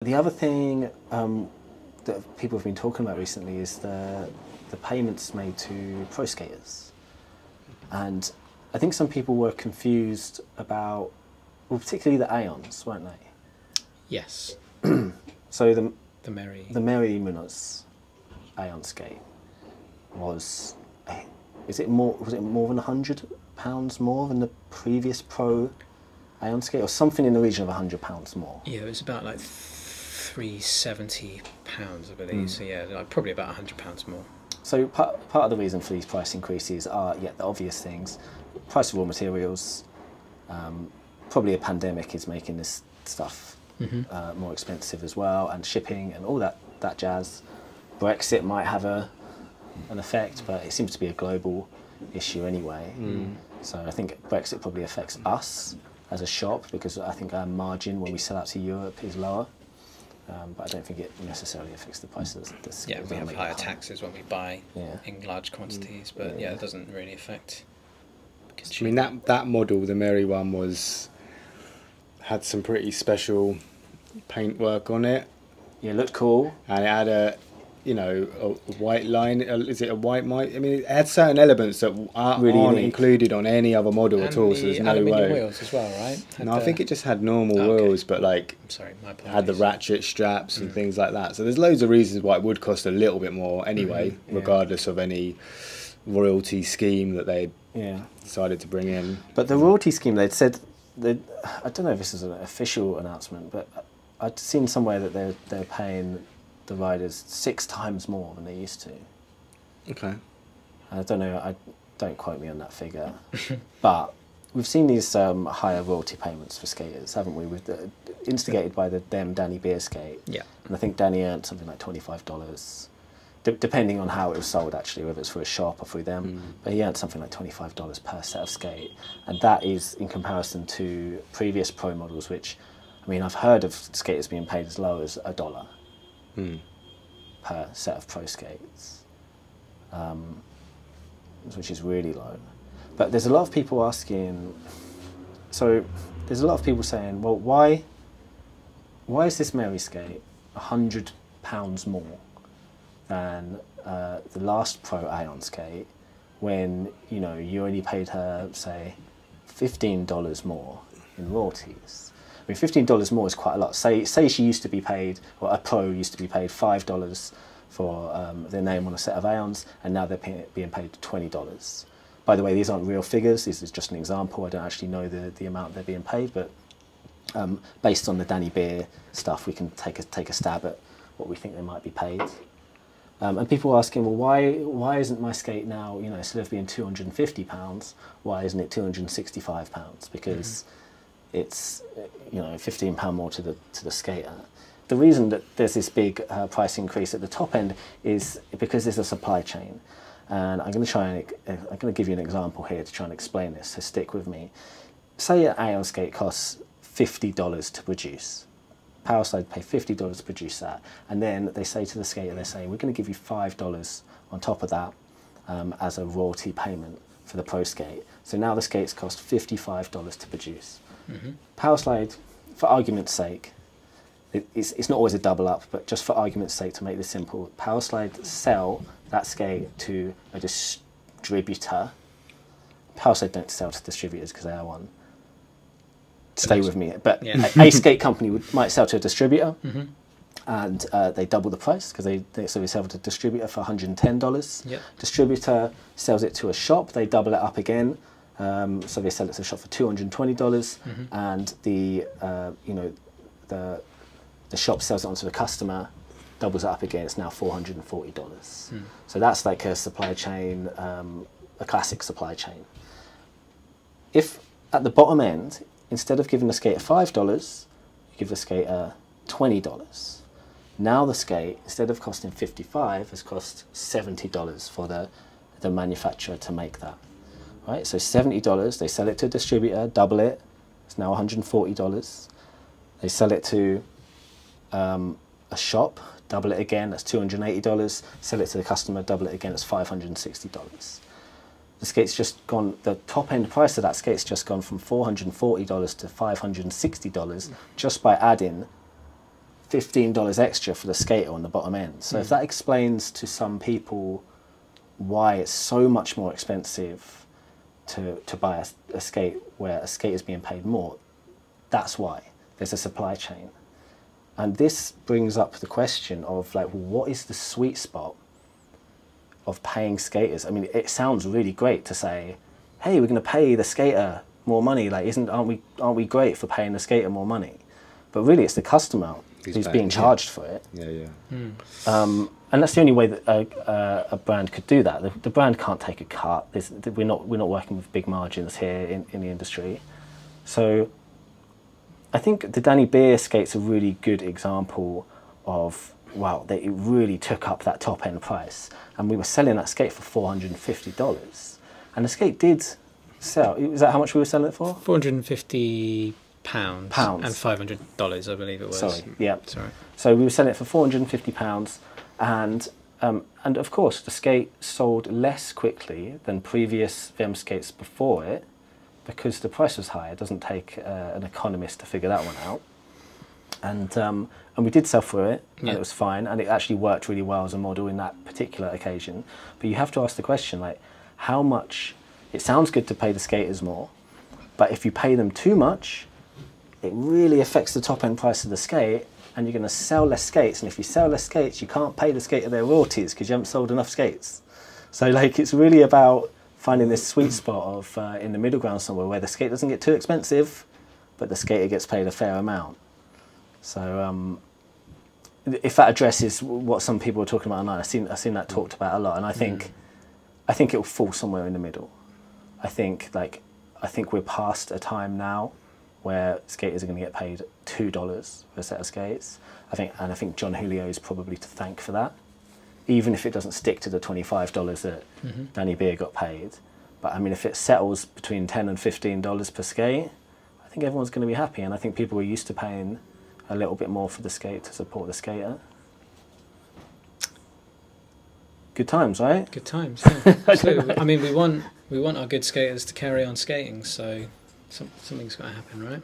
The other thing that people have been talking about recently is the payments made to pro skaters. And I think some people were confused about, well, particularly the Aeons, weren't they? Yes. So the Merry Munoz Aeon skate was it more than £100 more than the previous pro Aeon skate, or something in the region of £100 more? Yeah, it was about like £370, I believe. So yeah, like probably about £100 more. So part of the reason for these price increases are, the obvious things: price of raw materials. Probably a pandemic is making this stuff more expensive as well, and shipping and all that jazz. Brexit might have an effect, but it seems to be a global issue anyway. So I think Brexit probably affects us as a shop, because I think our margin when we sell out to Europe is lower. But I don't think it necessarily affects the price of the skate. Yeah, we have higher taxes when we buy in large quantities, but yeah, it doesn't really affect. I mean, that model, the Merry one, had some pretty special paintwork on it. Yeah, it looked cool. And it had a white line. Is it a white mic? I mean, it had certain elements that aren't included on any other model at all. So there's no way. Wheels as well, right? No, I think it just had normal wheels, but like had the ratchet straps and things like that. So there's loads of reasons why it would cost a little bit more anyway, regardless of any royalty scheme that they decided to bring in. But the royalty scheme, they'd said, I don't know if this is an official announcement, but I'd seen somewhere that they're paying the riders 6 times more than they used to. Okay. I don't know, don't quote me on that figure. But we've seen these higher royalty payments for skaters, haven't we? Instigated by the Danny Beer skate. Yeah. And I think Danny earned something like $25, depending on how it was sold, actually, whether it's through a shop or through them. But he earned something like $25 per set of skate. And that is in comparison to previous pro models, which, I mean, I've heard of skaters being paid as low as $1 per set of pro skates, which is really low. But there's a lot of people asking, so there's a lot of people saying, well, why is this Merry skate £100 more than the last pro Aeon skate, when you only paid her, say, $15 more in royalties? I mean, $15 more is quite a lot. Say she used to be paid, or a pro used to be paid $5 for their name on a set of Aeons, and now they're being paid $20. By the way, these aren't real figures. This is just an example. I don't actually know the amount they're being paid, but based on the Danny Beer stuff, we can take a stab at what we think they might be paid. And people are asking, well, why isn't my skate now, instead of being £250, why isn't it £265? Because it's £15 more to the skater. The reason that there's this big price increase at the top end is because there's a supply chain, and I'm going to give you an example here to try and explain this. So stick with me. Say an Aeon skate costs $50 to produce. Powerslide pay $50 to produce that, and then they say to the skater, they're saying, we're going to give you $5 on top of that as a royalty payment for the pro skate. So now the skates cost $55 to produce. Powerslide, for argument's sake, it's not always a double up, but just for argument's sake, to make this simple, Powerslide sell that skate to a distributor. Powerslide don't sell to distributors because they are one. Stay with me, but a skate company might sell to a distributor, and they double the price because they sell to a distributor for $110. Distributor sells it to a shop, they double it up again. So they sell it to the shop for $220, and the shop sells it onto the customer, doubles it up again. It's now $440. So that's like a supply chain, a classic supply chain. If at the bottom end, instead of giving the skater $5, you give the skater $20. Now the skate, instead of costing $55, has cost $70 for the manufacturer to make that. Right, so $70, they sell it to a distributor, double it, it's now $140. They sell it to a shop, double it again, that's $280. Sell it to the customer, double it again, it's $560. The skate's just gone, the top end price of that skate's just gone from $440 to $560 just by adding $15 extra for the skater on the bottom end. So if that explains to some people why it's so much more expensive to buy a skate where a skate is being paid more, that's why. There's a supply chain. And this brings up the question of like, what is the sweet spot of paying skaters? I mean, it sounds really great to say, hey, we're going to pay the skater more money. Like, aren't we great for paying the skater more money? But really, it's the customer who's being charged for it. And that's the only way that a brand could do that. The brand can't take a cut. We're not working with big margins here in the industry. So I think the Danny Beer skate's a really good example of, wow, they really took up that top end price. And we were selling that skate for $450. And the skate did sell. Is that how much we were selling it for? £450 and $500, I believe it was. Sorry, yeah. Sorry. So we were selling it for £450, and of course the skate sold less quickly than previous Vim skates before it, because the price was high. It doesn't take an economist to figure that one out. And we did sell through it, and it was fine, and it actually worked really well as a model in that particular occasion. But you have to ask the question, like, how much? It sounds good to pay the skaters more, but if you pay them too much, it really affects the top end price of the skate, and you're going to sell less skates. And if you sell less skates, you can't pay the skater their royalties because you haven't sold enough skates. So like, it's really about finding this sweet spot of in the middle ground somewhere where the skate doesn't get too expensive, but the skater gets paid a fair amount. So if that addresses what some people are talking about online, I've seen that talked about a lot, and I think it will fall somewhere in the middle. I think we're past a time now where skaters are going to get paid $2 for a set of skates. I think John Julio is probably to thank for that, even if it doesn't stick to the $25 that Danny Beer got paid. But I mean, if it settles between $10 and $15 per skate, I think everyone's going to be happy, and I think people are used to paying a little bit more for the skate to support the skater. Good times, right? Good times, yeah. So, I mean, we want our good skaters to carry on skating, so something's got to happen, right?